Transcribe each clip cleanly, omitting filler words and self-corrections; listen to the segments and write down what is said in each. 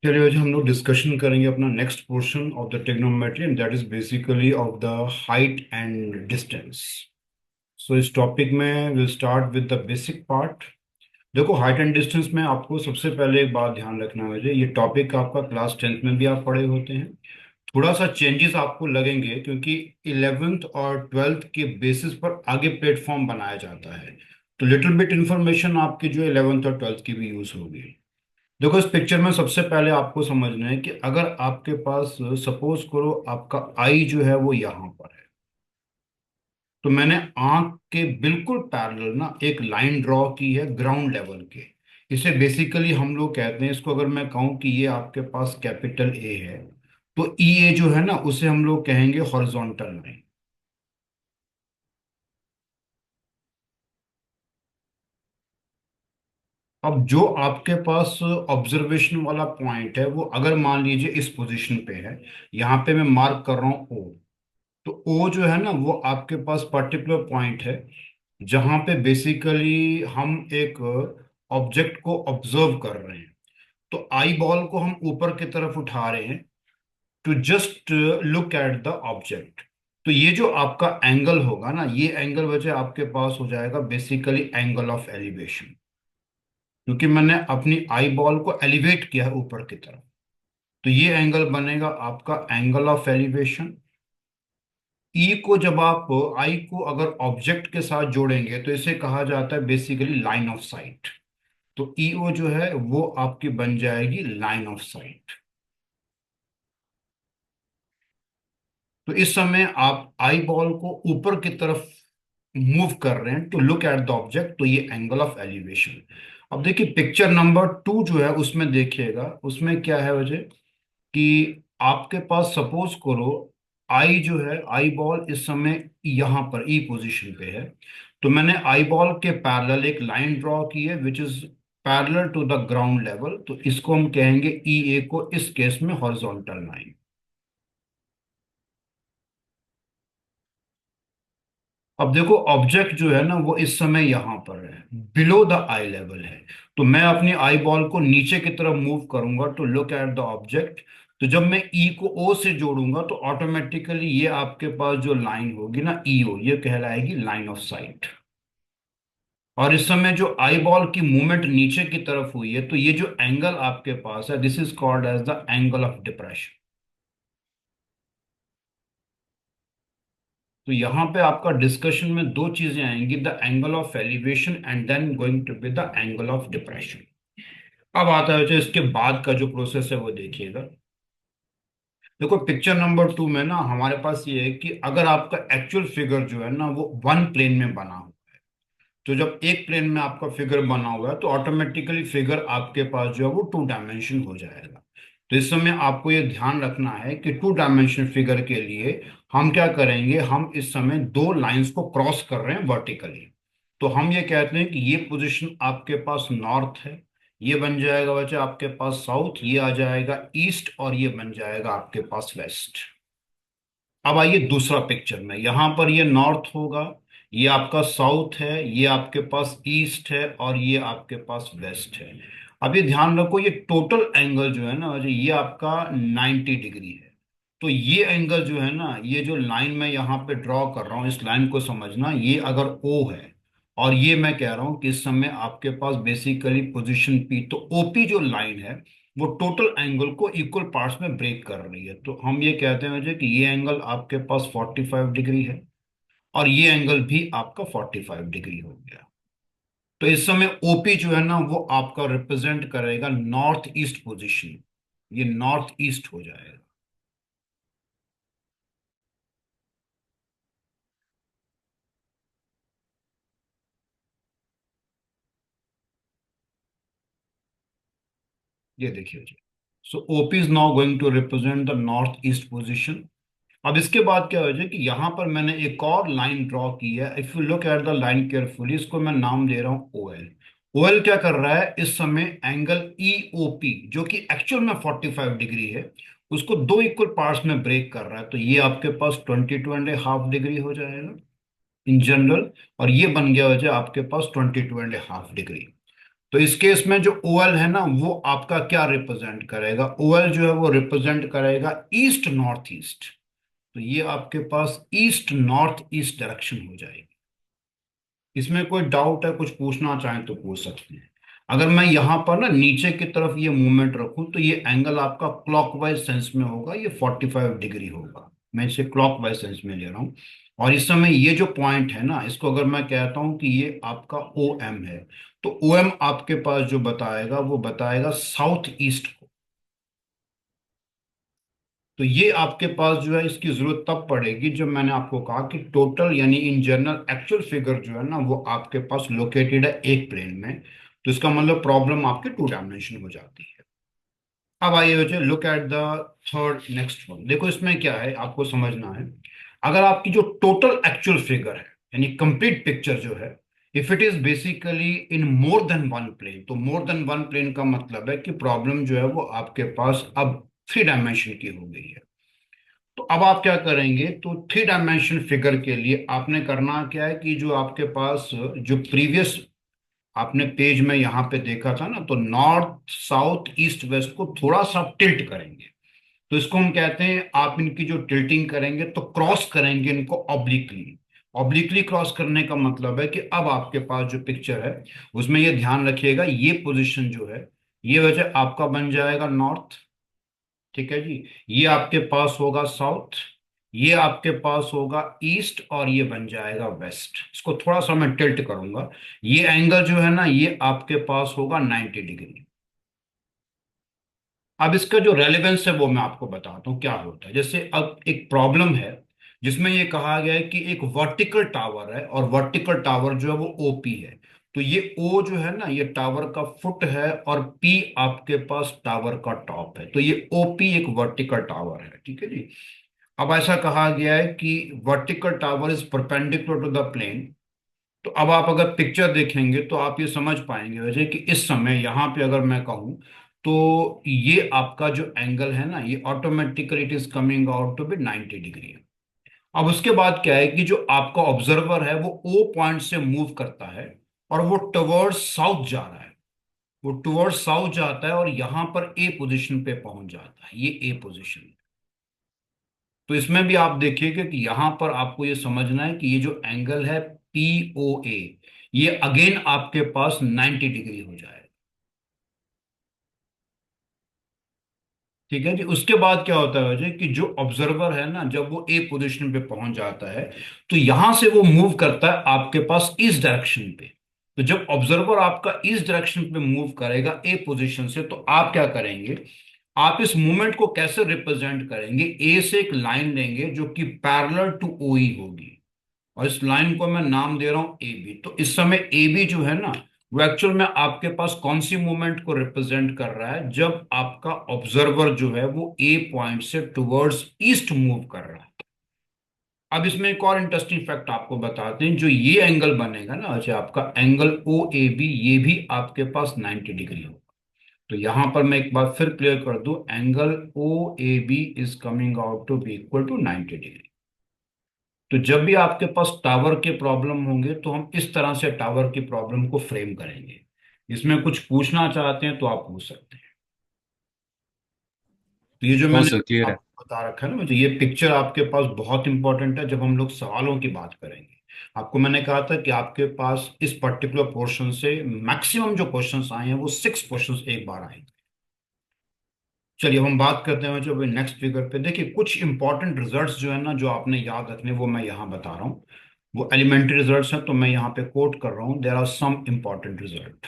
चलिए आज हम लोग डिस्कशन करेंगे अपना next portion of the trigonometry and that is basically of the height and distance. So इस टॉपिक में will start with the basic part. देखो, हाइट एंड डिस्टेंस में आपको सबसे पहले एक बात ध्यान रखना है, ये टॉपिक आपका क्लास 10th में भी आप पढ़े होते हैं। थोड़ा सा चेंजेस आपको लगेंगे क्योंकि 11th और 12th के बेसिस पर आगे प्लेटफॉर्म बनाया जाता है। तो लिटिल बिट इंफॉर्मेशन आपकी जो 11th और 12th की भी यूज होगी। देखो, इस पिक्चर में सबसे पहले आपको समझना है कि अगर आपके पास सपोज करो आपका आई जो है वो यहाँ पर है, तो मैंने आंख के बिल्कुल पैरेलल ना एक लाइन ड्रॉ की है ग्राउंड लेवल के। इसे बेसिकली हम लोग कहते हैं, इसको अगर मैं कहूँ कि ये आपके पास कैपिटल ए है, तो ई ए जो है ना उसे हम लोग कहेंगे हॉरिजॉन्टल लाइन। अब जो आपके पास ऑब्जर्वेशन वाला पॉइंट है वो अगर मान लीजिए इस पोजीशन पे है, यहाँ पे मैं मार्क कर रहा हूँ ओ। तो ओ जो है ना वो आपके पास पर्टिकुलर पॉइंट है जहां पे बेसिकली हम एक ऑब्जेक्ट को ऑब्जर्व कर रहे हैं। तो आई बॉल को हम ऊपर की तरफ उठा रहे हैं to just look at the object. तो ये जो आपका एंगल होगा ना, ये एंगल वजह आपके पास हो जाएगा बेसिकली एंगल ऑफ एलिवेशन, क्योंकि मैंने अपनी आई बॉल को एलिवेट किया है ऊपर की तरफ। तो ये एंगल बनेगा आपका एंगल ऑफ एलिवेशन। ई को जब आप आई को अगर ऑब्जेक्ट के साथ जोड़ेंगे तो इसे कहा जाता है बेसिकली लाइन ऑफ साइट। तो ई ओ जो है वो आपकी बन जाएगी लाइन ऑफ साइट। तो इस समय आप आई बॉल को ऊपर की तरफ मूव कर रहे हैं to look at the object, तो ये एंगल ऑफ एलिवेशन। अब देखिए पिक्चर नंबर 2 जो है उसमें देखिएगा, उसमें क्या है वजह कि आपके पास सपोज करो आई जो है, आई बॉल इस समय यहाँ पर ई पोजीशन पे है। तो मैंने आई बॉल के पैरेलल एक लाइन ड्रॉ की है which is parallel to the ground level, तो इसको हम कहेंगे ई ए को इस केस में हॉरिजॉन्टल लाइन। अब देखो ऑब्जेक्ट जो है ना वो इस समय यहाँ पर है, बिलो द आई लेवल है। तो मैं अपनी आई बॉल को नीचे की तरफ मूव करूंगा to look at the object. तो जब मैं ई को ओ से जोड़ूंगा तो ऑटोमेटिकली ये आपके पास जो लाइन होगी ना ई ओ, ये कहलाएगी लाइन ऑफ साइट। और इस समय जो आई बॉल की मूवमेंट नीचे की तरफ हुई है, तो ये जो एंगल आपके पास है this is called as the angle of depression. तो यहाँ पे आपका डिस्कशन में दो चीजें आएंगी, the angle of elevation and then going to be the angle of depression. अब आता है जो इसके बाद का जो प्रोसेस है वो देखिएगा। देखो पिक्चर नंबर 2 में ना हमारे पास ये है कि अगर आपका एक्चुअल फिगर जो है ना वो वन प्लेन में बना हो, तो जब एक प्लेन में आपका फिगर बना हुआ है तो ऑटोमेटिकली फिगर आपके पास जो है वो टू डायमेंशन हो जाएगा। तो इस समय आपको ये ध्यान रखना है कि टू डायमेंशन फिगर के लिए हम क्या करेंगे, हम इस समय दो लाइंस को क्रॉस कर रहे हैं वर्टिकली। तो हम ये कहते हैं कि ये पोजीशन आपके पास नॉर्थ है, ये बन जाएगा बच्चा आपके पास साउथ, ये आ जाएगा ईस्ट, और ये बन जाएगा आपके पास वेस्ट। अब आइए दूसरा पिक्चर में, यहां पर ये नॉर्थ होगा, ये आपका साउथ है, ये आपके पास ईस्ट है, और ये आपके पास वेस्ट है। अब ये ध्यान रखो ये टोटल एंगल जो है ना ये आपका 90 डिग्री है। तो ये एंगल जो है ना, ये जो लाइन मैं यहाँ पे ड्रॉ कर रहा हूँ इस लाइन को समझना, ये अगर ओ है और ये मैं कह रहा हूँ कि इस समय आपके पास बेसिकली पोजीशन पी, तो ओपी जो लाइन है वो टोटल एंगल को इक्वल पार्ट्स में ब्रेक कर रही है। तो हम ये कहते हैं मुझे कि ये एंगल आपके पास 45 डिग्री है और ये एंगल भी आपका 45 डिग्री हो गया। तो इस समय ओपी जो है ना वो आपका रिप्रेजेंट करेगा नॉर्थ ईस्ट पोजिशन, ये नॉर्थ ईस्ट हो जाएगा। ये देखिए जी, so OP is now going to represent the north east position. अब इसके बाद क्या हो जाए कि यहां पर मैंने एक और लाइन ड्रॉ की है, if you look at the line carefully, इसको मैं नाम दे रहा हूं ओ एल। ओ एल क्या कर रहा है इस समय, एंगल ई ओ पी जो कि एक्चुअल में 45 डिग्री है उसको दो इक्वल पार्ट्स में ब्रेक कर रहा है। तो ये आपके पास 22.5 डिग्री हो जाएगा इन जनरल, और ये बन गया हो जाए आपके पास 22.5 डिग्री। तो इस केस में जो ओएल है ना वो आपका क्या रिप्रेजेंट करेगा, ओएल जो है वो रिप्रेजेंट करेगा ईस्ट नॉर्थ ईस्ट। तो ये आपके पास ईस्ट नॉर्थ ईस्ट डायरेक्शन हो जाएगी। इसमें कोई डाउट है, कुछ पूछना चाहें तो पूछ सकते हैं। अगर मैं यहाँ पर ना नीचे की तरफ ये मूवमेंट रखूं तो ये एंगल आपका क्लॉकवाइज सेंस में होगा, ये 45 डिग्री होगा। मैं इसे क्लॉकवाइज सेंस में ले रहा हूँ। और इस समय ये जो पॉइंट है ना, इसको अगर मैं कहता हूं कि ये आपका ओ एम है, तो ओ एम आपके पास जो बताएगा वो बताएगा साउथ ईस्ट को। तो ये आपके पास जो है इसकी जरूरत तब पड़ेगी जब मैंने आपको कहा कि टोटल यानी इन जनरल एक्चुअल फिगर जो है ना वो आपके पास लोकेटेड है एक प्लेन में। तो इसका मतलब प्रॉब्लम आपके टू डायमेंशन हो जाती है। अब आइए बच्चे, look at the third next one. देखो इसमें क्या है आपको समझना है। अगर आपकी जो टोटल एक्चुअल फिगर है यानी कंप्लीट पिक्चर जो है, if it is basically in more than one plane, तो मोर देन वन प्लेन का मतलब है कि प्रॉब्लम जो है वो आपके पास अब थ्री डायमेंशन की हो गई है। तो अब आप क्या करेंगे, तो थ्री डायमेंशन फिगर के लिए आपने करना क्या है कि जो आपके पास जो प्रीवियस आपने पेज में यहाँ पे देखा था ना, तो नॉर्थ साउथ ईस्ट वेस्ट को थोड़ा सा टिल्ट करेंगे। तो इसको हम कहते हैं, आप इनकी जो टिल्टिंग करेंगे तो क्रॉस करेंगे इनको ऑब्लिकली। ऑब्लिकली क्रॉस करने का मतलब है कि अब आपके पास जो पिक्चर है उसमें ये ध्यान रखिएगा, ये पोजीशन जो है ये वजह आपका बन जाएगा नॉर्थ। ठीक है जी। ये आपके पास होगा साउथ, ये आपके पास होगा ईस्ट, और ये बन जाएगा वेस्ट। इसको थोड़ा सा मैं टिल्ट करूंगा। ये एंगल जो है ना ये आपके पास होगा 90 डिग्री। अब इसका जो रेलेवेंस है वो मैं आपको बताता हूँ क्या होता है। जैसे अब एक प्रॉब्लम है जिसमें ये कहा गया है कि एक वर्टिकल टावर है और वर्टिकल टावर जो है वो ओपी है। तो ये ओ जो है ना ये टावर का फुट है और पी आपके पास टावर का टॉप है। तो ये ओपी एक वर्टिकल टावर है, ठीक है जी। अब ऐसा कहा गया है कि vertical tower is perpendicular to the plane. तो अब आप अगर पिक्चर देखेंगे तो आप ये समझ पाएंगे वैसे कि इस समय यहाँ पे अगर मैं कहूँ तो ये आपका जो एंगल है ना ये automatically it is coming out to be 90 degree. अब उसके बाद क्या है कि जो आपका ऑब्जर्वर है वो ओ पॉइंट से मूव करता है और वो टुवर्ड्स साउथ जा रहा है। वो टुवर्ड्स साउथ जाता है और यहाँ पर ए पोजीशन पे पहुंच जाता है, ये ए पोजीशन। तो इसमें भी आप देखिएगा कि यहां पर आपको ये समझना है कि ये जो एंगल है पी ओ ए, ये अगेन आपके पास 90 डिग्री हो जाएगा। ठीक है जी। उसके बाद क्या होता है अजय कि जो ऑब्जर्वर है ना जब वो ए पोजीशन पे पहुंच जाता है तो यहां से वो मूव करता है आपके पास इस डायरेक्शन पे। तो जब ऑब्जर्वर आपका इस डायरेक्शन पे मूव करेगा ए पोजीशन से, तो आप क्या करेंगे, आप इस मूवमेंट को कैसे रिप्रेजेंट करेंगे, ए से एक लाइन लेंगे जो कि पैरेलल टू ओ ई होगी, और इस लाइन को मैं नाम दे रहा हूं ए बी। तो इस समय ए बी जो है ना वो एक्चुअल में आपके पास कौन सी मूवमेंट को रिप्रेजेंट कर रहा है, जब आपका ऑब्जर्वर जो है वो ए पॉइंट से टुवर्ड्स ईस्ट मूव कर रहा है। अब इसमें एक और इंटरेस्टिंग फैक्ट आपको बताते हैं, जो ये एंगल बनेगा ना अच्छा आपका एंगल ओ ए बी, ये भी आपके पास 90 डिग्री होगा। तो यहां पर मैं एक बार फिर क्लियर कर दूं, angle O A B is coming out to be equal to 90 degree. तो जब भी आपके पास टावर के प्रॉब्लम होंगे तो हम इस तरह से टावर की प्रॉब्लम को फ्रेम करेंगे। इसमें कुछ पूछना चाहते हैं तो आप पूछ सकते हैं। तो ये जो नो मैंने सर, क्लियर है। आपको बता रखा है ना मुझे, ये पिक्चर आपके पास बहुत इंपॉर्टेंट है जब हम लोग सवालों की बात करेंगे। आपको मैंने कहा था कि आपके पास इस पर्टिकुलर पोर्शन से मैक्सिमम जो क्वेश्चंस आए हैं वो 6 क्वेश्चंस एक बार आए। चलिए अब हम बात करते हैं जो नेक्स्ट फिगर पे। देखिए कुछ इंपॉर्टेंट रिजल्ट्स जो है ना जो आपने याद रखने वो मैं यहाँ बता रहा हूँ। वो एलिमेंट्री रिजल्ट्स हैं तो मैं यहाँ पे कोट कर रहा हूँ, there are some important result.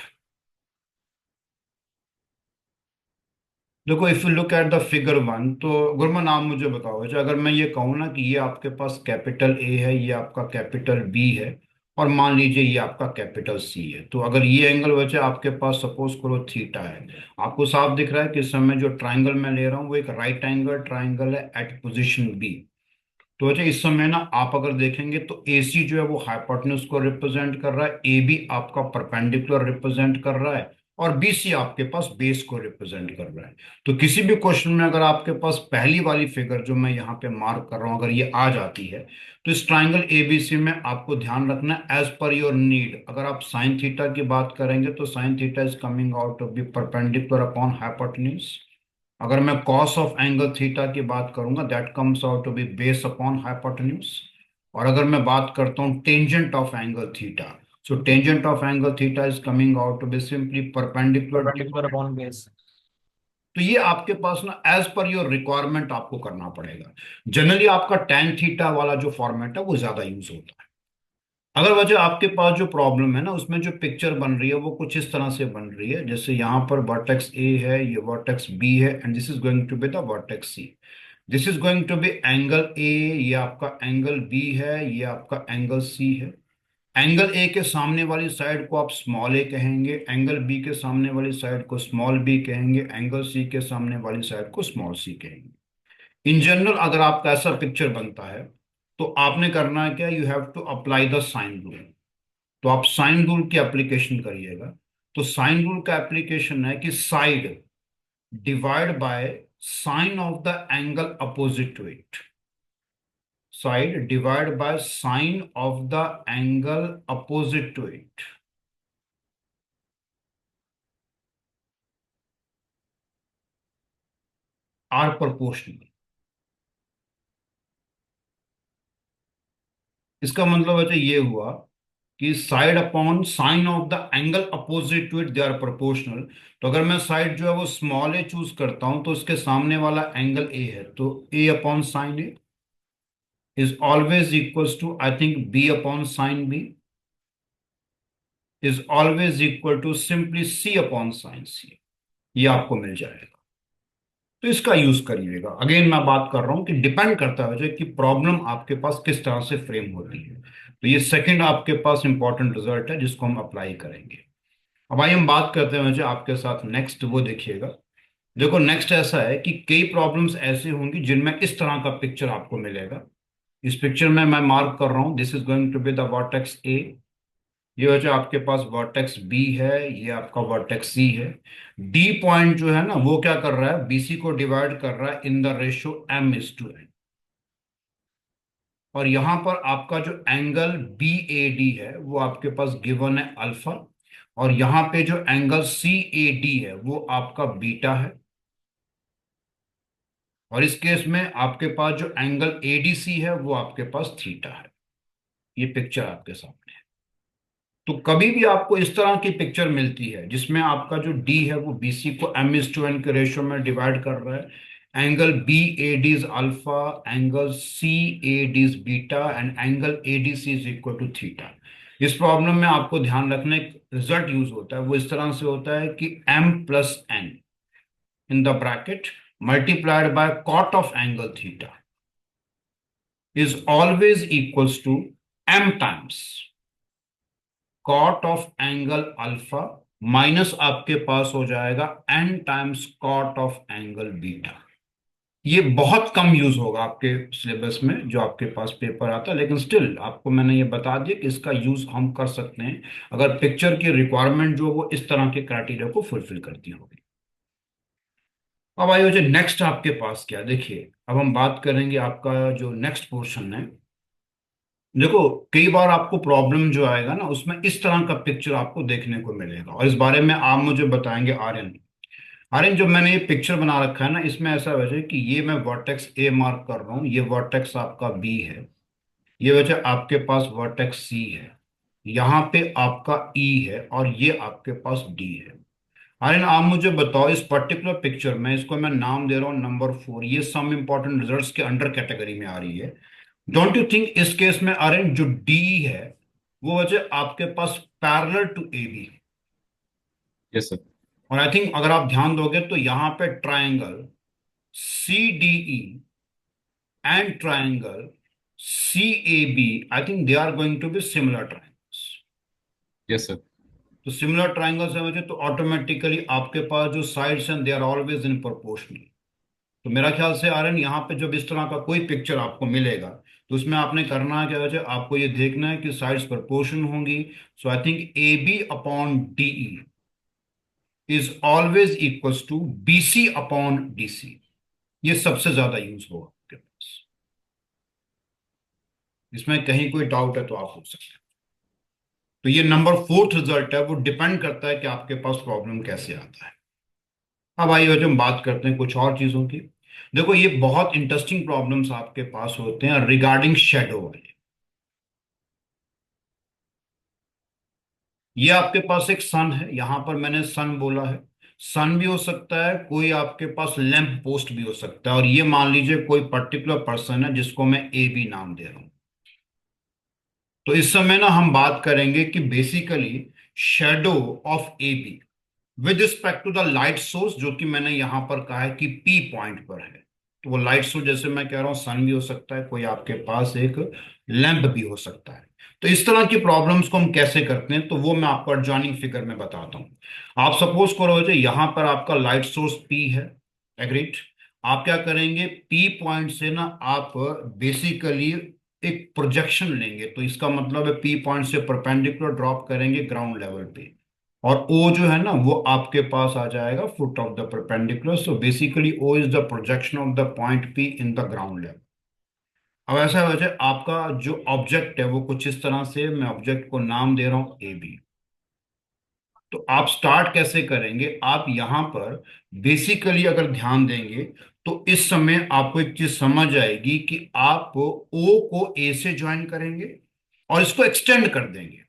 देखो if you look at the figure one, तो गुरमान आप मुझे बताओ अच्छा, अगर मैं ये कहूँ ना कि ये आपके पास कैपिटल ए है, ये आपका कैपिटल बी है, और मान लीजिए ये आपका कैपिटल सी है, तो अगर ये एंगल वजह आपके पास सपोज करो थीटा है, आपको साफ दिख रहा है कि इस समय जो ट्राइंगल मैं ले रहा हूँ वो एक राइट एंगल ट्राइंगल है एट पोजिशन बी। तो वजह इस समय ना आप अगर देखेंगे तो ए सी जो है वो हाइपोटेन्यूज को रिप्रेजेंट कर रहा है, ए बी आपका परपेंडिकुलर रिप्रेजेंट कर रहा है, और BC आपके पास बेस को रिप्रेजेंट कर रहा है। तो किसी भी क्वेश्चन में अगर आपके पास पहली वाली फिगर जो मैं यहाँ पे मार्क कर रहा हूँ अगर ये आ जाती है, तो इस ट्राइंगल ABC में आपको ध्यान रखना एज पर योर नीड। अगर आप साइन थीटा की बात करेंगे तो sine theta is coming out to be perpendicular upon hypotenuse. अगर मैं कॉस ऑफ एंगल थीटा की बात करूंगा that comes out to be base upon hypotenuse. और अगर मैं बात करता हूँ tangent of angle theta, so tangent of angle theta is coming out to be simply perpendicular. Perpendicular upon base. तो ये आपके पास ना एज पर योर रिक्वायरमेंट आपको करना पड़ेगा। जनरली आपका tan थीटा वाला जो फॉर्मेट है वो ज्यादा यूज होता है। अगर वजह आपके पास जो प्रॉब्लम है ना उसमें जो पिक्चर बन रही है वो कुछ इस तरह से बन रही है, जैसे यहाँ पर वर्टेक्स A है, ये वर्टेक्स B है, and this is going to be the vertex C। This is going to be angle A, ये आपका एंगल B है, ये आपका एंगल C है। एंगल ए के सामने वाली साइड को आप स्मॉल ए कहेंगे, एंगल बी के सामने वाली साइड को स्मॉल बी कहेंगे, एंगल सी के सामने वाली साइड को स्मॉल सी कहेंगे। इन जनरल अगर आपका ऐसा पिक्चर बनता है तो आपने करना है क्या, you have to apply the sine rule. तो आप साइन रूल की एप्लीकेशन करिएगा। तो साइन रूल का एप्लीकेशन है कि side divide by sine of the angle opposite to it. Side divide by sine of the angle opposite to it are proportional. इसका मतलब है ये हुआ कि side upon sine of the angle opposite to it they are proportional. तो अगर मैं side जो है वो स्मॉल ए चूज करता हूं तो उसके सामने वाला एंगल ए है, तो A upon sine A is always equals to I think B upon sine B is always equal to simply C upon sine C. ये आपको मिल जाएगा। तो इसका यूज करिएगा। अगेन मैं बात कर रहा हूं कि डिपेंड करता है कि प्रॉब्लम आपके पास किस तरह से फ्रेम होती है। तो ये सेकंड आपके पास इंपॉर्टेंट रिजल्ट है जिसको हम अप्लाई करेंगे। अब आइए हम बात करते हैं जो आपके साथ नेक्स्ट, वो देखिएगा। देखो नेक्स्ट ऐसा है कि कई प्रॉब्लम्स ऐसे होंगी जिनमें इस तरह का पिक्चर आपको मिलेगा। इस पिक्चर में मैं मार्क कर रहा हूं this is going to be the vertex A. ये वजह आपके पास वर्टेक्स बी है, ये आपका वर्टेक्स सी है। डी पॉइंट जो है ना वो क्या कर रहा है, BC को डिवाइड कर रहा है इन द रेशियो M:N। और यहां पर आपका जो एंगल BAD है वो आपके पास गिवन है अल्फा। और यहां पे जो एंगल CAD है वो आपका बीटा है। और इस केस में आपके पास जो एंगल ADC है वो आपके पास थीटा है। ये पिक्चर आपके सामने है। तो कभी भी आपको इस तरह की पिक्चर मिलती है जिसमें आपका जो D है वो BC को M:N के रेशियो में डिवाइड कर रहा है, angle BAD is alpha, angle CAD is beta, and angle ADC is equal to theta. इस प्रॉब्लम में आपको ध्यान रखना एक रिजल्ट यूज होता है, वो इस तरह से होता है कि M+N in the bracket multiplied by cot of angle theta is always equals to M times cot of angle alpha minus आपके पास हो जाएगा n times cot of angle beta. ये बहुत कम यूज होगा आपके सिलेबस में जो आपके पास पेपर आता है, लेकिन स्टिल आपको मैंने ये बता दिया कि इसका यूज हम कर सकते हैं अगर पिक्चर की रिक्वायरमेंट जो वो इस तरह के क्राइटेरिया को फुलफिल करती होगी। अब आइए जो नेक्स्ट आपके पास क्या देखिए, अब हम बात करेंगे आपका जो नेक्स्ट पोर्शन है। देखो कई बार आपको प्रॉब्लम जो आएगा ना उसमें इस तरह का पिक्चर आपको देखने को मिलेगा, और इस बारे में आप मुझे बताएंगे आर्यन। आर्यन जो मैंने ये पिक्चर बना रखा है ना इसमें ऐसा वजह है कि ये मैं वर्टेक्स ए मार्क कर रहा हूँ, ये वर्टेक्स आपका बी है, ये वजह आपके पास वर्टेक्स सी है, यहाँ पे आपका ई है, और ये आपके पास डी है। आर्यन आप मुझे बताओ इस पर्टिकुलर पिक्चर में, इसको मैं नाम दे रहा हूँ नंबर 4, ये सम इंपॉर्टेंट रिजल्ट्स के अंडर कैटेगरी में आ रही है। डोंट यू थिंक इस केस में आर्यन जो डी है वो वजह आपके पास parallel to A B. Yes sir. और आई थिंक अगर आप ध्यान दोगे तो यहाँ पे triangle CDE and triangle CAB I think they are going to be similar triangles. Yes sir. तो सिमिलर ट्राइंगल्स है वजह तो ऑटोमेटिकली आपके पास जो साइड्स हैं they are always in proportional. तो मेरा ख्याल से आर्यन यहाँ पे जब इस तरह का कोई पिक्चर आपको मिलेगा तो उसमें आपने करना है क्या वजह, आपको ये देखना है कि साइड्स प्रोपोर्शन होंगी। So I think AB upon DE is always equals to BC upon DC। ये सबसे ज्यादा यूज होगा आपके पास। इसमें कहीं कोई डाउट है तो आप पूछ सकते हैं। तो ये नंबर फोर्थ रिजल्ट है, वो डिपेंड करता है कि आपके पास प्रॉब्लम कैसे आता है। अब आइए वजह हम बात करते हैं कुछ और चीजों की। देखो ये बहुत इंटरेस्टिंग प्रॉब्लम्स आपके पास होते हैं रिगार्डिंग शेडो वाले। ये आपके पास एक सन है, यहां पर मैंने सन बोला है। सन भी हो सकता है, कोई आपके पास लैंप पोस्ट भी हो सकता है, और ये मान लीजिए कोई पर्टिकुलर पर्सन है जिसको मैं AB नाम दे रहा हूं। तो इस समय ना हम बात करेंगे कि basically shadow of AB with respect to the light source, जो कि मैंने यहां पर कहा है कि P पॉइंट पर है। तो वो लाइट सोर्स जैसे मैं कह रहा हूं सन भी हो सकता है, कोई आपके पास एक लैंप भी हो सकता है। तो इस तरह की प्रॉब्लम्स को हम कैसे करते हैं, तो वो मैं आपको एडजॉइनिंग फिगर में बताता हूं। आप सपोज करो जो यहां पर आपका लाइट सोर्स P है, एग्रीड। आप क्या करेंगे, P पॉइंट से ना आप बेसिकली एक प्रोजेक्शन लेंगे, तो इसका मतलब है P पॉइंट से परपेंडिकुलर ड्रॉप करेंगे ग्राउंड लेवल पे। और O जो है ना वो आपके पास आ जाएगा foot of the perpendicular. So basically O is the projection of the point P in the ground level. अब ऐसा है वजह आपका जो ऑब्जेक्ट है वो कुछ इस तरह से, मैं ऑब्जेक्ट को नाम दे रहा हूं AB। तो आप स्टार्ट कैसे करेंगे, आप यहां पर बेसिकली अगर ध्यान देंगे तो इस समय आपको एक चीज समझ आएगी कि आप O को A से ज्वाइन करेंगे और इसको एक्सटेंड कर देंगे।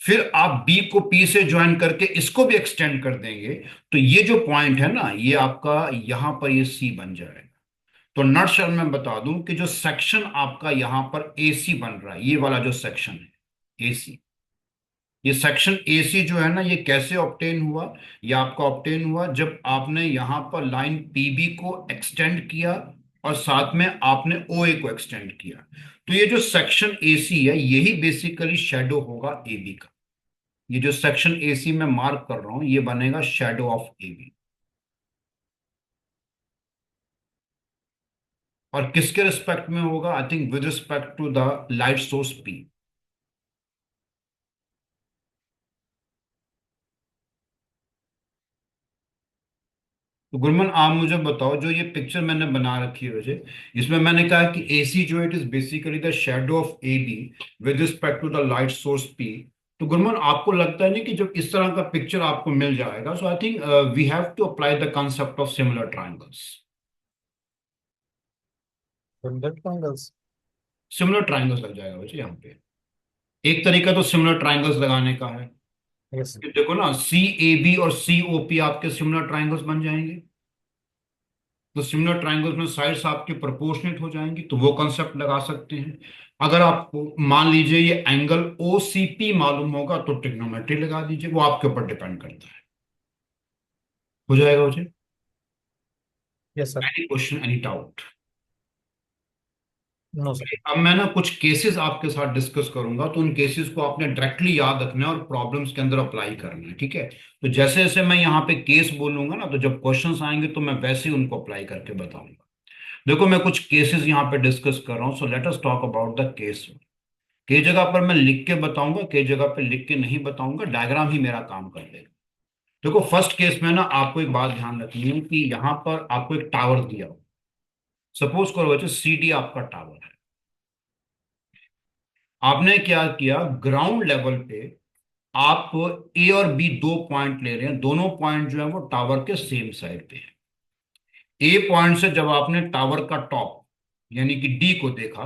फिर आप B को P से ज्वाइन करके इसको भी एक्सटेंड कर देंगे। तो ये जो पॉइंट है ना, ये आपका यहां पर ये C बन जाएगा। तो नटशल में बता दूं कि जो सेक्शन आपका यहां पर AC बन रहा है, ये वाला जो सेक्शन है AC, ये सेक्शन AC जो है ना, ये कैसे ऑब्टेन हुआ। ये आपका ऑब्टेन हुआ जब आपने यहां पर लाइन PB को एक्सटेंड किया और साथ में आपने OA को एक्सटेंड किया। तो ये जो सेक्शन AC है यही बेसिकली शेडो होगा AB का। ये जो सेक्शन AC में मार्क कर रहा हूं ये बनेगा शेडो ऑफ AB। और किसके रिस्पेक्ट में होगा, I think with respect to the light source P। तो गुरमन आप मुझे बताओ, जो ये पिक्चर मैंने बना रखी है वैसे, इसमें मैंने कहा कि AC जो it is basically the shadow of AB with respect to the light source P। तो गुरमन आपको लगता है नहीं कि जब इस तरह का पिक्चर आपको मिल जाएगा, so I think we have to apply the concept of similar triangles. Hundred triangles. Similar triangles लग जाएगा वैसे यहाँ पे। एक तरीका तो सिमिलर ट्राइंगल्स लगाने का है Yes. कि देखो ना CAB और COP आपके सिमिलर ट्राइंगल्स बन जाएंगे। तो सिमिलर ट्राइंगल्स में साइड्स आपकी प्रोपोर्शनेट हो जाएंगी, तो वो कंसेप्ट लगा सकते हैं। अगर आपको मान लीजिए ये एंगल OCP मालूम होगा तो ट्रिग्नोमेट्री लगा दीजिए, वो आपके ऊपर डिपेंड करता है। हो जाएगा मुझे। Yes, sir. Any question, any doubt? No, sir. अब मैं ना कुछ केसेस आपके साथ डिस्कस करूंगा, तो उन केसेस को आपने डायरेक्टली याद रखना है और प्रॉब्लम्स के अंदर अप्लाई करना है, ठीक है। तो जैसे जैसे मैं यहाँ पे केस बोलूंगा ना, तो जब क्वेश्चंस आएंगे तो मैं वैसे ही उनको अप्लाई करके बताऊंगा। देखो मैं कुछ केसेस यहाँ पे डिस्कस कर रहा हूँ, so let us talk about the case. कई जगह पर मैं लिख के बताऊंगा, कई जगह पर लिख के नहीं बताऊंगा, डायग्राम ही मेरा काम कर देगा। देखो फर्स्ट केस में ना आपको एक बात ध्यान रखनी है कि यहाँ पर आपको एक टावर दिया हो। सपोज करो बच्चों CD आपका टावर है। आपने क्या किया, ग्राउंड लेवल पे आप A और B दो पॉइंट ले रहे हैं, दोनों पॉइंट जो है वो टावर के सेम साइड पे है। A पॉइंट से जब आपने टावर का टॉप यानी कि D को देखा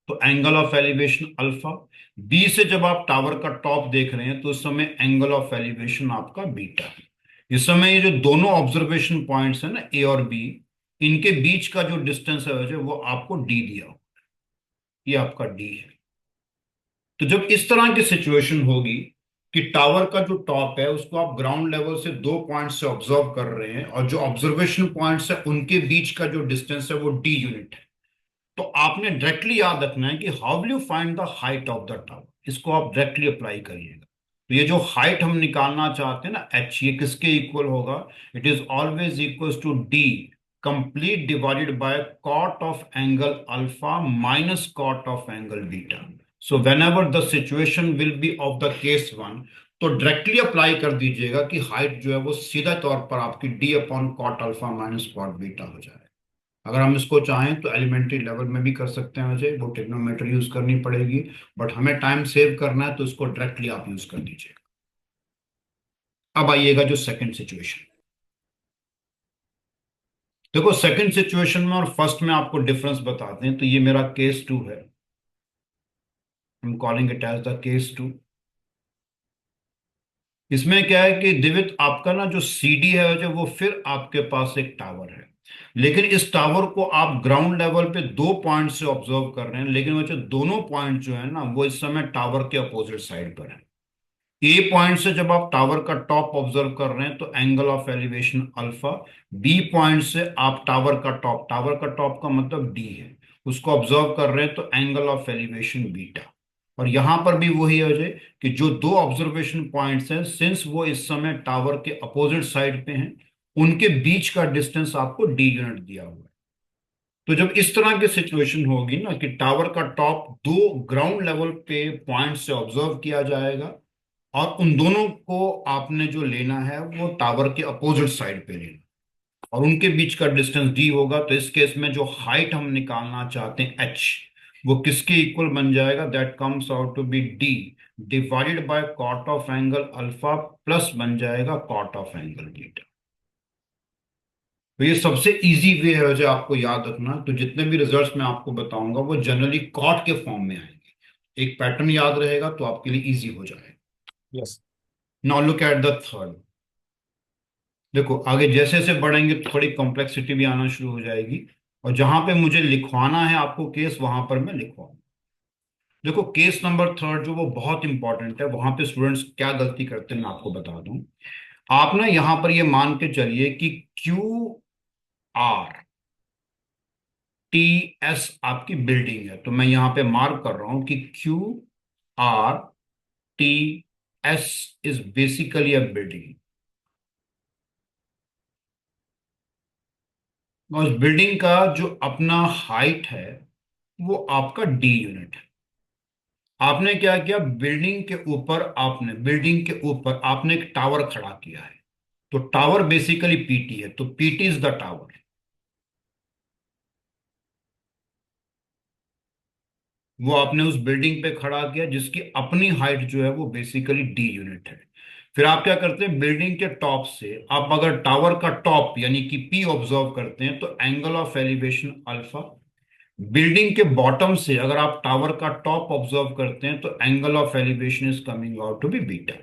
तो angle of elevation alpha. B से जब आप टावर का टॉप देख रहे हैं तो उस समय एंगल ऑफ एलिवेशन आपका बीटा है। इस समय ये जो दोनों ऑब्जर्वेशन पॉइंट्स है ना A और B, इनके बीच का जो डिस्टेंस है वैसे वो आपको D दिया हो, ये आपका D है। तो जब इस तरह की सिचुएशन होगी कि टावर का जो टॉप है उसको आप ग्राउंड लेवल से दो पॉइंट से ऑब्जर्व कर रहे हैं और जो ऑब्जर्वेशन पॉइंट्स है उनके बीच का जो डिस्टेंस है वो D यूनिट है, तो आपने डायरेक्टली याद रखना है कि how will you find the height of the tower. इसको आप डायरेक्टली अप्लाई करिएगा। तो ये जो हाइट हम निकालना चाहते हैं ना H, ये किसके इक्वल होगा, it is always equal to D complete divided by cot of angle alpha minus cot of angle beta. So whenever the situation will be of the case one, तो directly apply कर दीजिएगा कि height जो है वो सीधा तौर पर आपकी D upon cot alpha minus cot beta हो जाए। अगर हम इसको चाहें तो एलिमेंट्री लेवल में भी कर सकते हैं वैसे, वो ट्रिग्नोमेट्री यूज करनी पड़ेगी, बट हमें टाइम सेव करना है तो इसको डायरेक्टली आप यूज कर दीजिएगा। अब आइएगा जो सेकंड सिचुएशन। देखो सेकंड सिचुएशन में और फर्स्ट में आपको डिफरेंस बताते हैं। तो ये मेरा केस 2 है, I am calling it as the case 2। इसमें क्या है कि दिवित आपका ना जो सीडी है जो वो फिर आपके पास एक टावर है, लेकिन इस टावर को आप ग्राउंड लेवल पे 2 पॉइंट से ऑब्जर्व कर रहे हैं, लेकिन वो जो दोनों पॉइंट जो है ना वो इस समय टावर के अपोजिट साइड पर है। ए पॉइंट से जब आप टावर का टॉप ऑब्जर्व कर रहे हैं तो angle of elevation alpha, B point से आप टावर का टॉप, टावर का टॉप का मतलब डी है, उसको ऑब्जर्व कर रहे हैं तो एंगल ऑफ एलिवेशन बीटा। और यहां पर भी वही है अजय कि जो दो ऑब्जर्वेशन पॉइंट्स हैं, सिंस वो इस समय टावर के अपोजिट साइड पे हैं, उनके बीच का डिस्टेंस आपको डी यूनिट दिया हुआ है। तो जब इस तरह की सिचुएशन होगी ना कि टावर का टॉप दो ग्राउंड लेवल पे पॉइंट से ऑब्जर्व किया जाएगा और उन दोनों को आपने जो लेना है वो टावर के अपोजिट साइड पे लेना, और उनके बीच का डिस्टेंस डी होगा, तो इस केस में जो हाइट हम निकालना चाहते हैं एच, वो किसके इक्वल बन जाएगा, that comes out to be D divided by cot of angle alpha plus बन जाएगा कॉट ऑफ एंगल बीटा। तो ये सबसे इजी वे है जो आपको याद रखना। तो जितने भी रिजल्ट्स मैं आपको बताऊंगा वो जनरली कॉट के फॉर्म में आएंगे। एक पैटर्न याद रहेगा तो आपके लिए इजी हो जाएगा। Yes. Now look at the third. देखो आगे जैसे जैसे बढ़ेंगे तो थोड़ी कॉम्प्लेक्सिटी भी आना शुरू हो जाएगी, और जहां पे मुझे लिखवाना है आपको केस, वहां पर मैं लिखवाऊंगा। देखो केस नंबर थर्ड जो वो बहुत इंपॉर्टेंट है, वहां पे स्टूडेंट्स क्या गलती करते हैं मैं आपको बता दूं। आप ना यहां पर ये मान के चलिए कि क्यू आर टी एस आपकी बिल्डिंग है, तो मैं यहां पे मार्क कर रहा हूं कि Q R T S is basically a building. और उस बिल्डिंग का जो अपना हाइट है वो आपका डी यूनिट है। आपने क्या किया, बिल्डिंग के ऊपर आपने एक टावर खड़ा किया है, तो टावर बेसिकली पीटी है, तो पीटी इज द टावर। वो आपने उस बिल्डिंग पे खड़ा किया जिसकी अपनी हाइट जो है वो बेसिकली डी यूनिट है। फिर आप क्या करते हैं, बिल्डिंग के टॉप से आप अगर टावर का टॉप यानी कि पी ऑब्जर्व करते हैं तो angle of elevation alpha, building के बॉटम से अगर आप टावर का टॉप ऑब्जर्व करते हैं तो angle of elevation is coming out to be beta.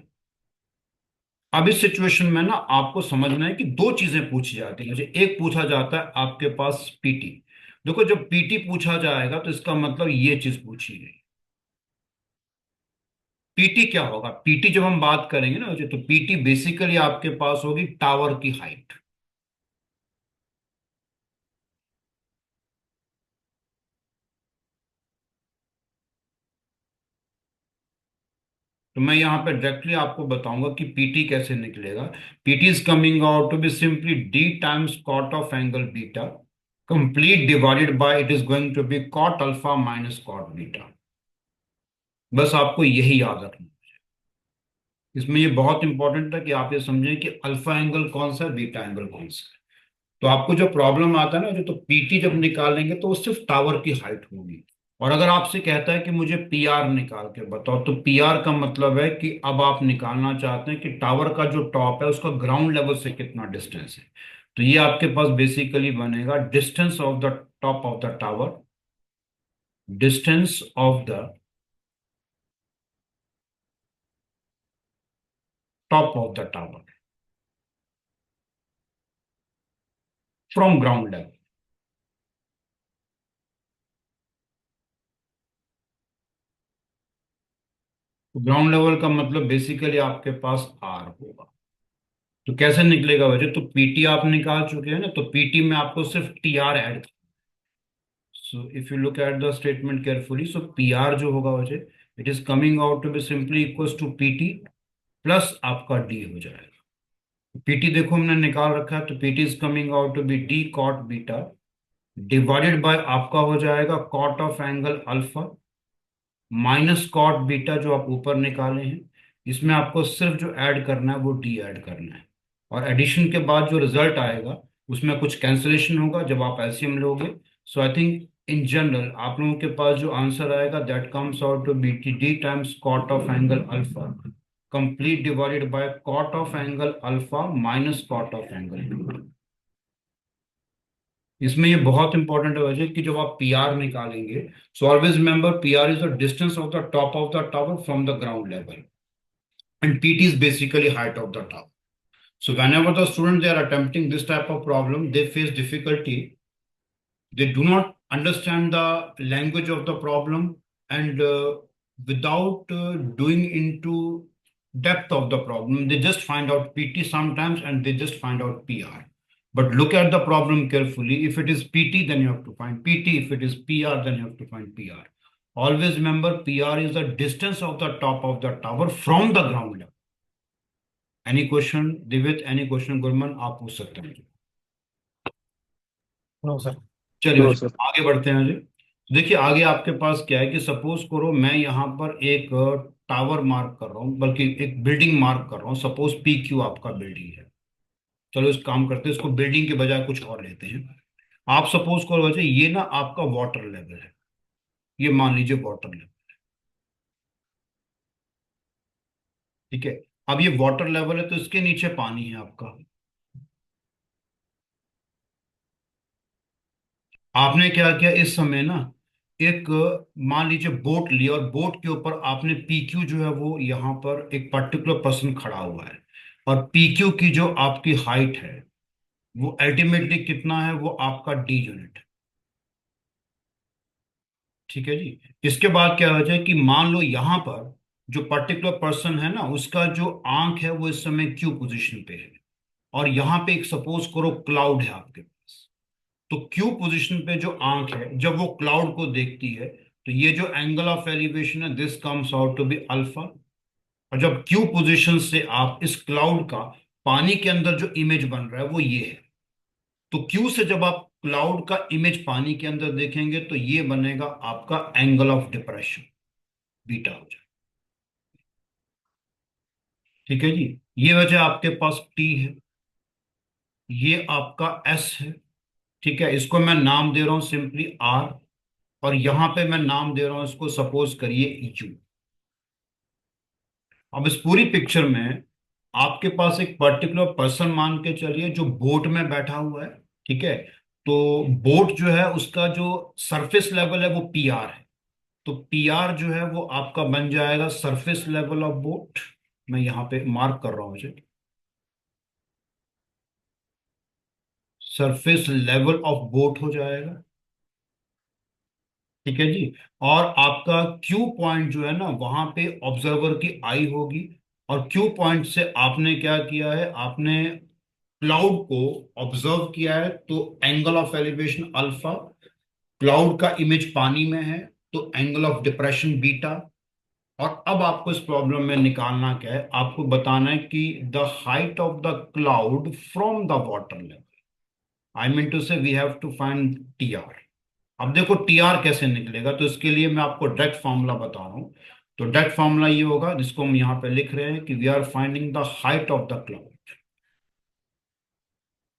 अब इस सिचुएशन में ना आपको समझना है कि दो चीजें पूछी जाती हैं। जैसे एक पूछा जाता है आपके पास पीटी। देखो जब पीटी पूछा जाएगा तो इसका मतलब ये चीज पूछी गई। पीटी क्या होगा, पीटी जब हम बात करेंगे ना तो पीटी बेसिकली आपके पास होगी टावर की हाइट। तो मैं यहाँ पे डायरेक्टली आपको बताऊंगा कि पीटी कैसे निकलेगा। PT is coming out to be simply D times cot of angle beta complete divided by it is going to be cot alpha minus cot beta. बस आपको यही याद रखना। इसमें ये बहुत इंपॉर्टेंट है कि आप ये समझें कि अल्फा एंगल कौन सा है, बीटा एंगल कौन सा है। तो आपको जो प्रॉब्लम आता है ना जो, तो पीटी जब निकालेंगे तो वो सिर्फ टावर की हाइट होगी। और अगर आपसे कहता है कि मुझे पीआर निकाल के बताओ, तो पीआर का मतलब है कि अब आप निकालना चाहते हैं कि टावर का जो टॉप है उसका ग्राउंड लेवल से कितना डिस्टेंस है। तो ये आपके पास बेसिकली बनेगा distance of the top of the tower, distance of the top of the tower from ground level. Ground level का मतलब बेसिकली आपके पास आर होगा। तो कैसे निकलेगा वजह, तो पीटी आप निकाल चुके हैं ना, तो पीटी में आपको सिर्फ T R add. So if you look at the statement carefully, so P R जो होगा वजह it is coming out to be simply equals to PT plus आपका डी हो जाएगा। पीटी देखो हमने निकाल रखा है, तो PT is coming out to be D cot beta divided by आपका हो जाएगा cot of angle alpha minus cot beta जो आप ऊपर निकाले हैं, इसमें आपको सिर्फ जो ऐड करना है वो डी ऐड करना है, और एडिशन के बाद जो रिजल्ट आएगा उसमें कुछ कैंसिलेशन होगा जब आप एलसीएम लोगे। सो आई थिंक इन जनरल आप लोगों के पास जो आंसर आएगा that comes out to be T D times cot of angle alpha complete divided by cot of angle alpha minus cot of angle. इसमें ये बहुत इंपॉर्टेंट है वजह कि जब आप पी आर निकालेंगे, so always remember P R is the distance of the top of the tower from the ground level and PT is basically height of the tower. So whenever the students they are attempting this type of problem, they face difficulty. They do not understand the language of the problem, and without doing into depth of the problem, they just find out PT sometimes and they just find out PR. But look at the problem carefully. If it is PT, then you have to find PT. If it is PR, then you have to find PR. Always remember PR is the distance of the top of the tower from the ground level. Any question Divit, any question Gurman, आप पूछ सकते हैं मुझे। No sir. चलिए no जी, sir. आगे बढ़ते हैं जी। देखिए आगे आपके पास क्या है कि सपोज करो मैं यहाँ पर एक टावर मार्क कर रहा हूँ, बल्कि एक बिल्डिंग मार्क कर रहा हूँ। सपोज पी क्यू आपका बिल्डिंग है। चलो इस काम करते हैं, इसको बिल्डिंग के बजाय कुछ और लेते हैं। आप सपोज करो बच्चे ये ना आपका वाटर लेवल है, ये मान लीजिए वाटर लेवल, ठीक है। अब ये वाटर लेवल है तो इसके नीचे पानी है आपका। आपने क्या किया इस समय ना, एक मान लीजिए बोट लिया और बोट के ऊपर आपने पी क्यू जो है वो यहाँ पर एक पर्टिकुलर पर्सन खड़ा हुआ है, और पी क्यू की जो आपकी हाइट है वो अल्टीमेटली कितना है, वो आपका डी यूनिट है, ठीक है जी। इसके बाद क्या हो जाए कि मान लो यहाँ पर जो पर्टिकुलर पर्सन है ना उसका जो आंख है वो इस समय क्यू पोजीशन पे है, और यहाँ पे एक सपोज करो क्लाउड है आपके पास। तो क्यू पोजीशन पे जो आंख है जब वो क्लाउड को देखती है तो ये जो एंगल ऑफ एलिवेशन है this comes out to be alpha. और जब क्यू पोजीशन से आप इस क्लाउड का पानी के अंदर जो इमेज बन रहा है वो ये है, तो क्यू से जब आप क्लाउड का इमेज पानी के अंदर देखेंगे तो ये बनेगा आपका एंगल ऑफ डिप्रेशन, बीटा हो जाए, ठीक है जी। ये वजह आपके पास टी है, ये आपका एस है, ठीक है। इसको मैं नाम दे रहा हूं सिंपली आर, और यहां पे मैं नाम दे रहा हूं इसको सपोज करिए यू। अब इस पूरी पिक्चर में आपके पास एक पर्टिकुलर पर्सन मान के चलिए जो बोट में बैठा हुआ है, ठीक है। तो बोट जो है उसका जो सरफेस लेवल है वो पी आर है, तो पी आर जो है वो आपका बन जाएगा सरफेस लेवल ऑफ बोट। मैं यहाँ पे मार्क कर रहा हूँ मुझे, सरफेस लेवल ऑफ बोट हो जाएगा, ठीक है जी। और आपका क्यू पॉइंट जो है ना वहां पे ऑब्जर्वर की आई होगी, और क्यू पॉइंट से आपने क्या किया है, आपने क्लाउड को ऑब्जर्व किया है, तो angle of elevation alpha, cloud का इमेज पानी में है तो एंगल ऑफ डिप्रेशन बीटा। और अब आपको इस प्रॉब्लम में निकालना क्या है, आपको बताना है कि the height of the cloud from the water level. I mean to say we have to find T R. अब देखो टी आर कैसे निकलेगा, तो इसके लिए मैं आपको डायरेक्ट फॉर्मूला बता रहा हूं। तो डायरेक्ट फॉर्मूला ये होगा जिसको हम यहाँ पे लिख रहे हैं कि we are finding the height of the cloud.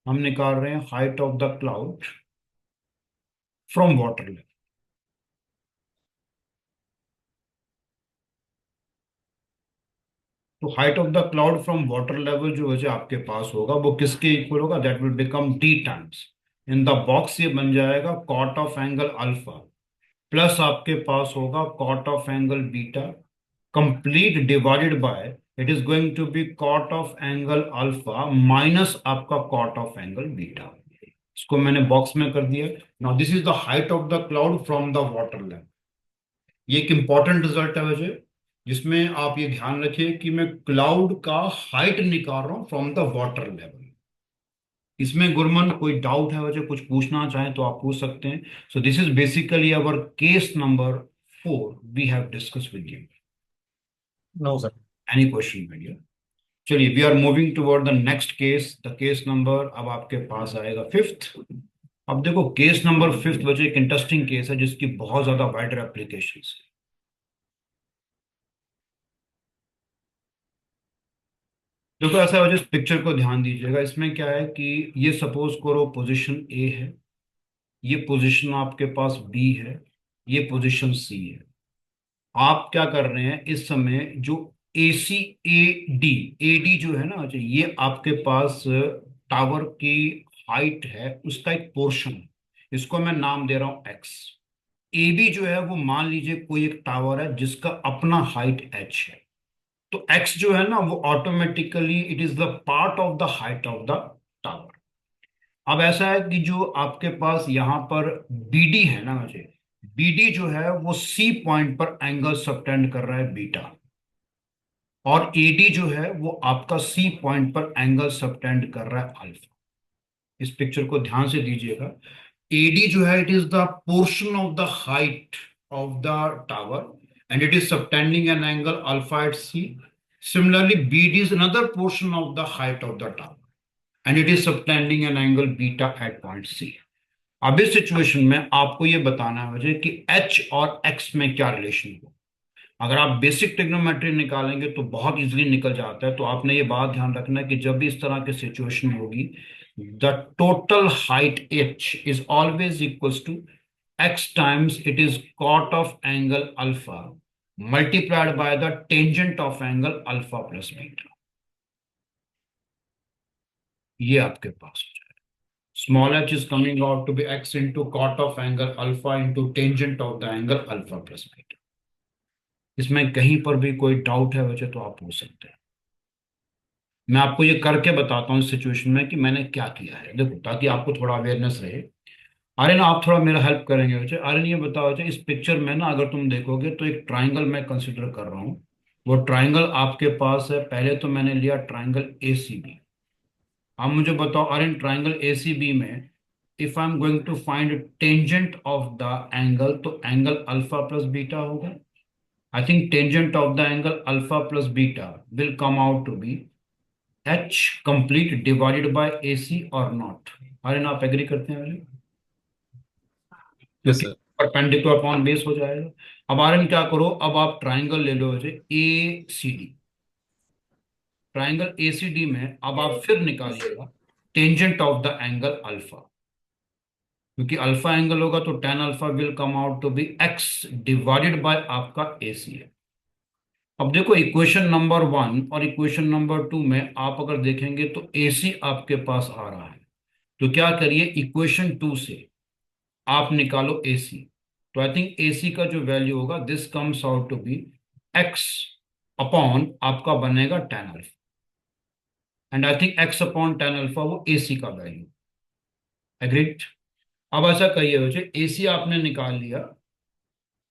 हम निकाल रहे हैं height of the cloud from water level. तो height of the cloud from water level जो वजह आपके पास होगा वो किसके इक्वल होगा, that will become D times, in the box ये बन जाएगा cot of angle alpha plus आपके पास होगा cot of angle beta complete divided by it is going to be cot of angle alpha minus आपका cot of angle beta. इसको मैंने box में कर दिया। Now this is the height of the cloud from the water level. ये एक important result है वजह, जिसमें आप ये ध्यान रखिए कि मैं क्लाउड का हाइट निकाल रहा हूं फ्रॉम द वाटर लेवल। इसमें गुरमन कोई डाउट है वजह, कुछ पूछना चाहें तो आप पूछ सकते हैं। So this is basically our case number 4 we have discuss with you. No sir. Any question मीडिया? चलिए we are moving toward the next case. The case number अब आपके पास आएगा 5th। अब देखो केस नंबर 5th वजह एक इंटरेस्टिंग केस है जिसकी बहुत ज्यादा वाइडर एप्लीकेशन है। देखो ऐसा हो, जिस पिक्चर को ध्यान दीजिएगा, इसमें क्या है कि ये सपोज करो पोजीशन ए है, ये पोजीशन आपके पास बी है, ये पोजीशन सी है। आप क्या कर रहे हैं इस समय, जो ए सी ए डी जो है ना, अच्छा, ये आपके पास टावर की हाइट है, उसका एक पोर्शन है। इसको मैं नाम दे रहा हूं एक्स। ए बी जो है वो मान लीजिए कोई एक टावर है जिसका अपना हाइट एच है। तो एक्स जो है ना वो automatically it is the part of the height of the tower. अब ऐसा है कि जो आपके पास यहाँ पर बीडी है ना, मुझे बीडी जो है वो सी पॉइंट पर एंगल सबटेंड कर रहा है बीटा, और एडी जो है वो आपका सी पॉइंट पर एंगल सबटेंड कर रहा है अल्फा। इस पिक्चर को ध्यान से दीजिएगा। एडी जो है it is the portion of the height of the tower and it is subtending an angle alpha at C. Similarly, BD is another portion of the height of the tower and it is subtending an angle beta at point C. अब इस situation में आपको ये बताना है मुझे कि H और X में क्या रिलेशन हो। अगर आप बेसिक ट्रिग्नोमेट्री निकालेंगे तो बहुत इजीली निकल जाता है। तो आपने ये बात ध्यान रखना है कि जब भी इस तरह की सिचुएशन होगी, the total height H is always equals to X times it is cot of angle alpha multiplied by the tangent of angle alpha plus beta. ये आपके पास हो जाएगा। Small H is coming out to be X into cot of angle alpha into tangent of the angle alpha plus beta. इसमें कहीं पर भी कोई डाउट है वजह तो आप पूछ सकते हैं। मैं आपको ये करके बताता हूँ इस सिचुएशन में कि मैंने क्या किया है, देखो, ताकि आपको थोड़ा अवेयरनेस रहे। आर्यन आप थोड़ा मेरा हेल्प करेंगे वजह। आर्यन ये बताओ वजह, इस पिक्चर में ना अगर तुम देखोगे तो एक ट्राइंगल मैं कंसिडर कर रहा हूँ। वो ट्राइंगल आपके पास है, पहले तो मैंने लिया ट्राइंगल ए सी बी। अब मुझे बताओ Aryan, triangle A C B में if I am going to find tangent of the angle, तो एंगल अल्फा प्लस बीटा होगा। I think tangent of the angle alpha plus beta will come out to be H complete divided by A C और not. अरे आप agree करते हैं मेरे? Yes क्योंकि sir. Perpendicular upon base हो जाएगा। अब आर्यन क्या करो, अब आप ट्राइंगल ले लो A C D. Triangle A C D में अब आप फिर निकालिएगा tangent of the angle alpha. क्योंकि अल्फा एंगल होगा तो tan alpha will come out to be X divided by आपका ए सी है। अब देखो इक्वेशन नंबर वन और इक्वेशन नंबर टू में आप अगर देखेंगे तो ए सी आपके पास आ रहा है। तो क्या करिए, इक्वेशन टू से आप निकालो ए सी। तो आई थिंक ए सी का जो वैल्यू होगा this comes out to be X upon आपका बनेगा tan alpha. And I think X upon tan alpha वो ए सी का वैल्यू। एग्रीड? अब ऐसा कहिए बच्चे, ए सी आपने निकाल लिया,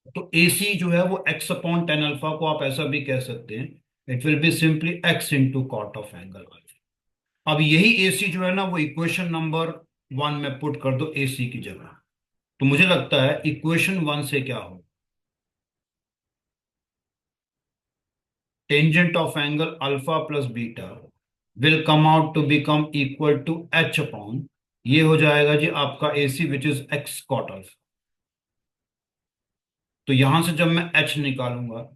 तो ए सी जो है वो एक्स अपॉन टेन अल्फा को आप ऐसा भी कह सकते हैं, it will be simply X into cot of angle alpha. अब यही ए सी जो है ना वो इक्वेशन नंबर वन में पुट कर दो ए सी की जगह। तो मुझे लगता है इक्वेशन वन से क्या हो, tangent of angle alpha plus beta will come out to become equal to H upon, ये हो जाएगा जी आपका A C which is X cot alpha. तो यहां से जब मैं एच निकालूंगा,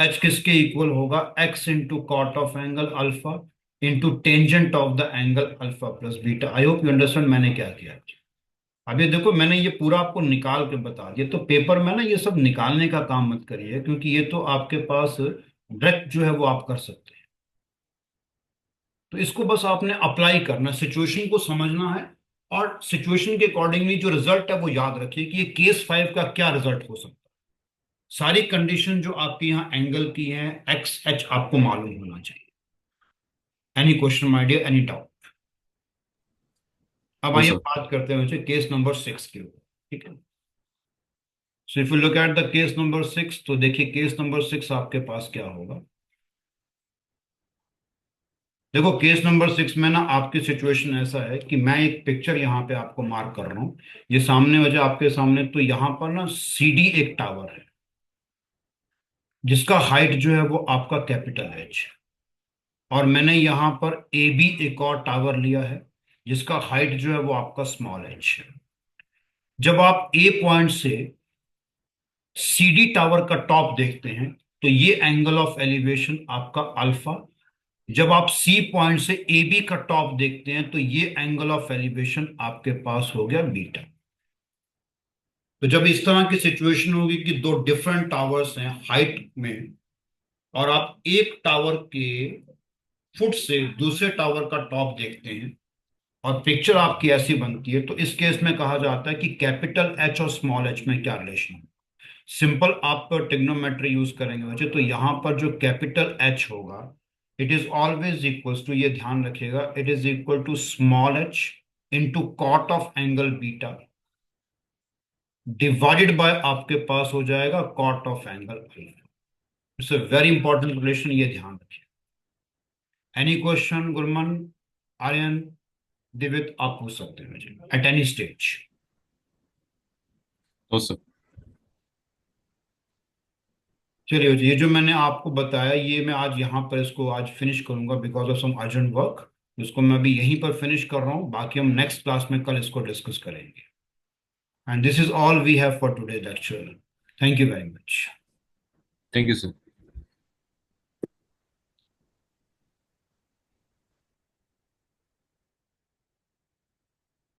एच किसके इक्वल होगा, X into cot of angle alpha into tangent of the angle alpha plus beta. I hope you understand मैंने क्या किया। अभी देखो मैंने ये पूरा आपको निकाल के बता दिया, तो पेपर में ना ये सब निकालने का काम मत करिए, क्योंकि ये तो आपके पास डायरेक्ट जो है वो आप कर सकते हैं। तो इसको बस आपने अप्लाई करना, सिचुएशन को समझना है, और सिचुएशन के अकॉर्डिंगली जो रिजल्ट है वो याद रखिए कि ये केस फाइव का क्या रिजल्ट हो सकता है। सारी कंडीशन जो आपकी यहाँ एंगल की है एक्स एच आपको मालूम होना चाहिए। Any question my dear, any doubt? अब नो आइए सर। बात करते हैं बच्चे केस नंबर सिक्स के ऊपर। ठीक है, सो if you look at the case number six, तो देखिए केस नंबर सिक्स आपके पास क्या होगा। देखो केस नंबर सिक्स में ना आपकी सिचुएशन ऐसा है कि मैं एक पिक्चर यहाँ पे आपको मार्क कर रहा हूँ, ये सामने वजह आपके सामने। तो यहाँ पर ना सी डी एक टावर है जिसका हाइट जो है वो आपका कैपिटल एच है, और मैंने यहाँ पर ए बी एक और टावर लिया है जिसका हाइट जो है वो आपका स्मॉल एच है। जब आप ए पॉइंट से सीडी टावर का टॉप देखते हैं तो ये एंगल ऑफ एलिवेशन आपका अल्फा, जब आप सी पॉइंट से ए बी का टॉप देखते हैं तो ये एंगल ऑफ एलिवेशन आपके पास हो गया बीटा। तो जब इस तरह की सिचुएशन होगी कि दो डिफरेंट टावर्स हैं हाइट में, और आप एक टावर के फुट से दूसरे टावर का टॉप देखते हैं और पिक्चर आपकी ऐसी बनती है, तो इस केस में कहा जाता है कि कैपिटल एच और स्मॉल एच में क्या रिलेशन है। सिंपल आप ट्रिग्नोमेट्री यूज करेंगे वैसे तो यहां पर जो कैपिटल एच होगा, it is always equal to, ये ध्यान रखिएगा, it is equal to small H into cot of angle beta divided by आपके पास हो जाएगा cot of angle alpha. It's a very important relation, ये ध्यान रखिए। एनी क्वेश्चन गुरमन, आर्यन, दिवित, आप पूछ सकते हैं मुझे at any stage. No sir. चलिए जी, ये जो मैंने आपको बताया ये मैं आज यहाँ पर इसको आज फिनिश करूंगा because of some urgent work. इसको मैं अभी यहीं पर फिनिश कर रहा हूँ, बाकी हम नेक्स्ट क्लास में कल इसको डिस्कस करेंगे। And this is all we have for today lecture. Thank you very much. Thank you sir.